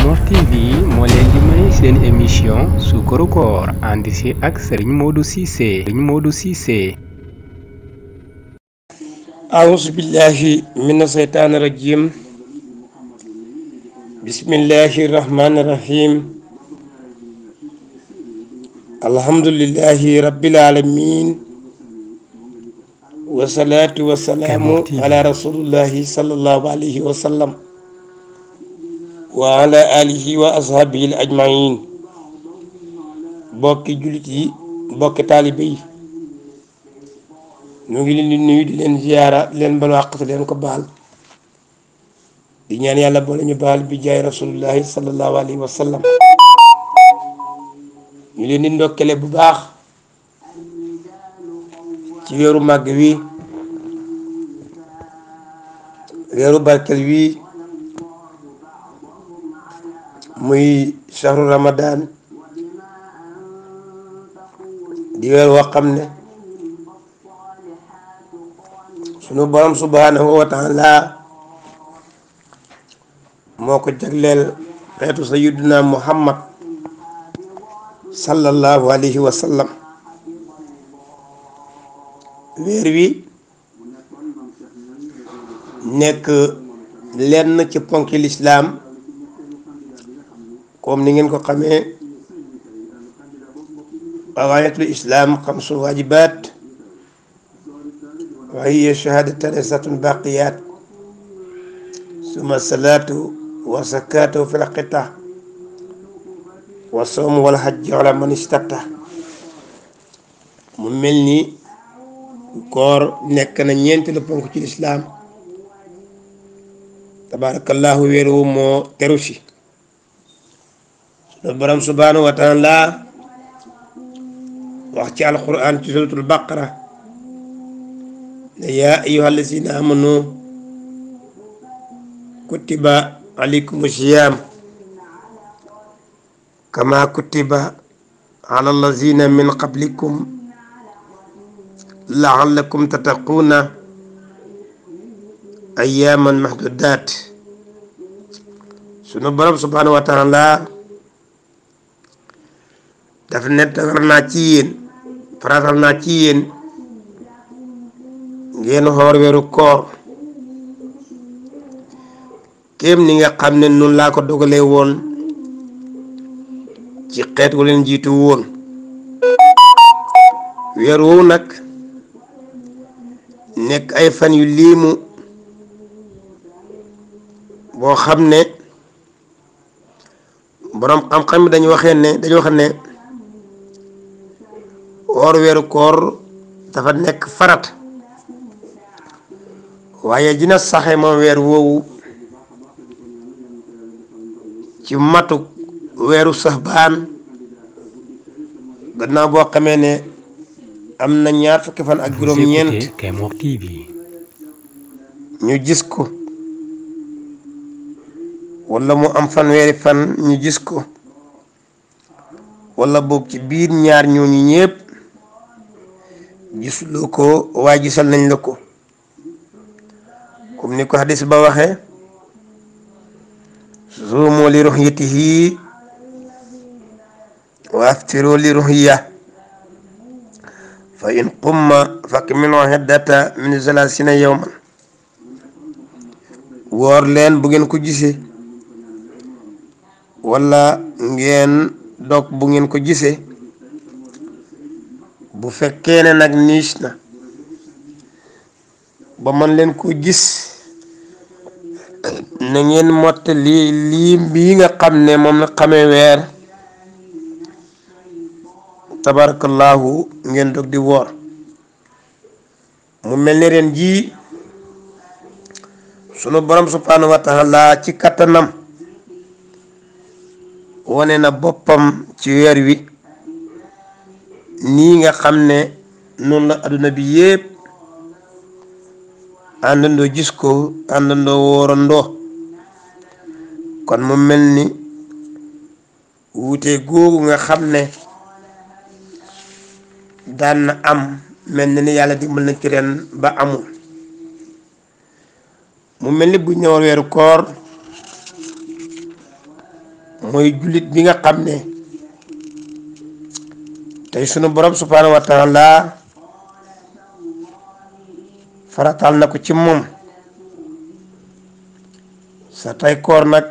Mor TV moo leen di may seen émission Suukaru Koor ànd ci ak Serigne Modou Cissé. أعوذ بالله من الشيطان الرجيم بسم الله الرحمن الرحيم الحمد لله رب العالمين والصلاة والسلام على رسول الله صلى الله عليه وسلم وعلى آله وأصحابه الأجمعين bokki jullit yi bokki taalibe yi ñu ngi leen di nuyu di leen ziyaara di leen balu àq leen ko baal di ñaan yàlla boole ñu baal bi jaay rasulullahi sallallahu alayhi wa sallam ñu leen di ndokkele bu baax ci weeru màgg wi weeru barkel wi muy shahru ramadan di weer woo xam ne sunu borom subhanahu wa taala moo ko jagleel xeetu sayyidina muhammad sallallahu alayhi wa sallam weer wi nekk lenn ci ponki lislaam comme ni ngeen ko xamee qawaaidul islaam xamsu waajibaat wa hiya shahaadatan satun baqiyaat summa salaatu wa zakaatu fil qita wa sawmu wal hajju ala man istata mu mel ni koor nekk na ñeenti la ponk ci lislaam tabarakallahu weeru moo teru si sunu borom subhanahu wa taala wax ci alquran ci suratul baqara ne yaa ayyuha allazina amanu kutiba alaykum siyam kama kutiba ala allazina min qablikum la'allakum tattaquna ayyaman mahdudat sunu borom subhanahu wa ta'ala daf ne tagar naa ci yéen faratal naa ci yéen ngeen xoor weeru koor kéem ni nga xam ne noonu laa ko dogalee woon ci xeet wu leen jiitu woon weer woowu nag nekk ay fan yu liimu boo xam ne boroom xam-xam dañu wax ne woor weeru koor dafa nekk farat waaye dina saxe moom weer woowu ci matuk weeru Sahbaan gannaaw boo xamee ne am na ñaar fukki fan ak juróom-ñeent Mor TV ñu gis ko wala mu am fanweeri fan ñu gis ko wala boog ci biir ñaar ñooñu ñépp gisuloo ko waaye gisal nañ la ko comme ni ko hadis ba waxee suumu li ruhyatihi wa aftiru li ruhya fa in qumma fakmilu iddata min salaasina yawman woor leen bu ngeen ko gisee wala ngeen dog bu ngeen ko gisee bu fekkee ne nag niis na ba man leen ko gis na ngeen mottali liim bii nga xam ne moom la xamee weer tabarakallahu ngeen dog di woor mu mel ni ren jii sunu borom subhanahu wa taala ci kattanam wane na boppam ci weer wi nii nga xam ne noonu la adduna bi yépp àndandoo gis ko àndandoo woorandoo kon mu mel ni wuute googu nga xam ne daan na am mel na ni yàlla dimbal na ci ren ba amul mu mel ni bu ñëwal weeru koor mooy jullit bi nga xam ne tey sunu borom subhaanahu wa taala farataal na ko ci moom sa tay koor nag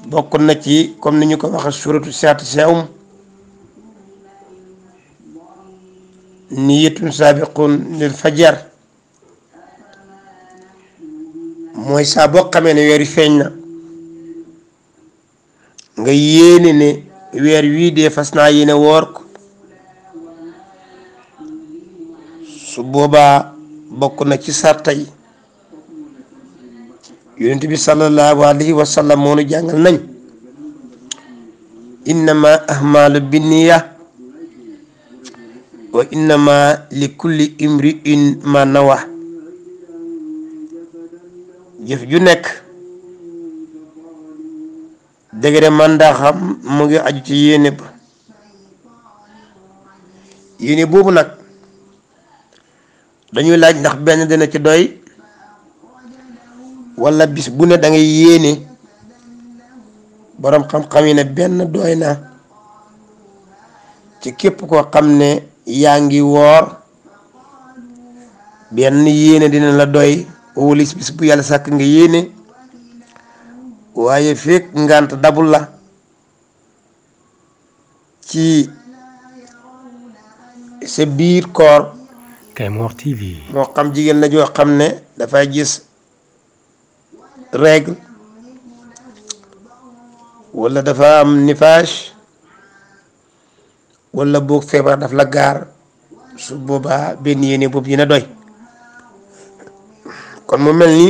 bokk na ci comme ni ñu ko waxe suratu saati sawm niyatun saabiqun lil fajar mooy saa boo xamee ne weer wi feeñ na nga yéene ne weer wii dee fas naa yéene woor ko su boobaa bokk na ci sarta yi yonent bi sallallahu alayhi wa sallam moo nu jàngal nañ innama ahmalu binniya wa innama li kulli imri'in ma nawa jëf ju nekk dëgg man daa xam mu ngi aju ci yéene ba yéene boobu nag dañuy laaj ndax benn dina ci doy wala bis bu ne da ngay yéene boroom xam-xam yi ne benn doy na ci képp koo xam ne yaa ngi woor benn yéene dina la doy walis bis bu yàlla sàkk nga yéene waaye fekk ngant dabul la ci sa biir koor Kaymoor TV moo xam jigéen la joo xam ne dafay gis règle wala dafa am nifaas wala boog feebar daf la gaar su boobaa benn yéene boobu dina doy kon mu mel ni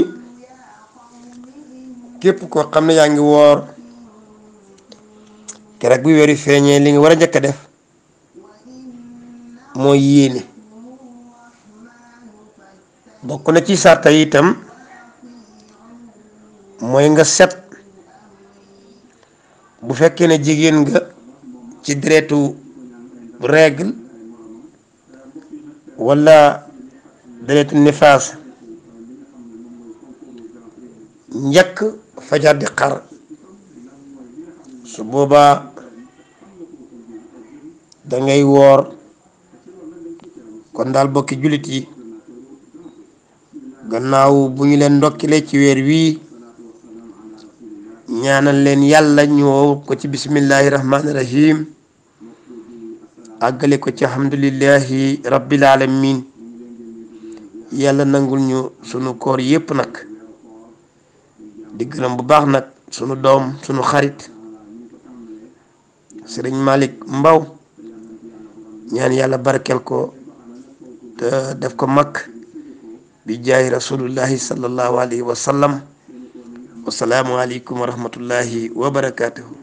képp koo xam ne yaa ngi woor keroog bu weeri feeñee li nga war a njëkk a def mooy yéene bokk na ci sarta yi itam mooy nga set bu fekkee ne jigéen nga ci deretu règle wala deretu nifaas njëkk fajar di xar su boobaa dangay woor kon daal bokki jullit yi gannaaw bu ñu leen ndokkile ci weer wii ñaanal leen yàlla ñoo ko ci bismillahi rahmaani rahim àggale ko ci alhamdulillahi rabbil alamin yàlla nangul ñu sunu koor yépp nag di gërëm bu baax nag sunu doom sunu xarit Sëriñ Malick Mbaw ñaan yàlla barkeel ko te def ko mag bi jaay rasulullahi sallallahu alayhi wa sallam wasalaamu aleykum wa rahmatullahi wa barakatuhu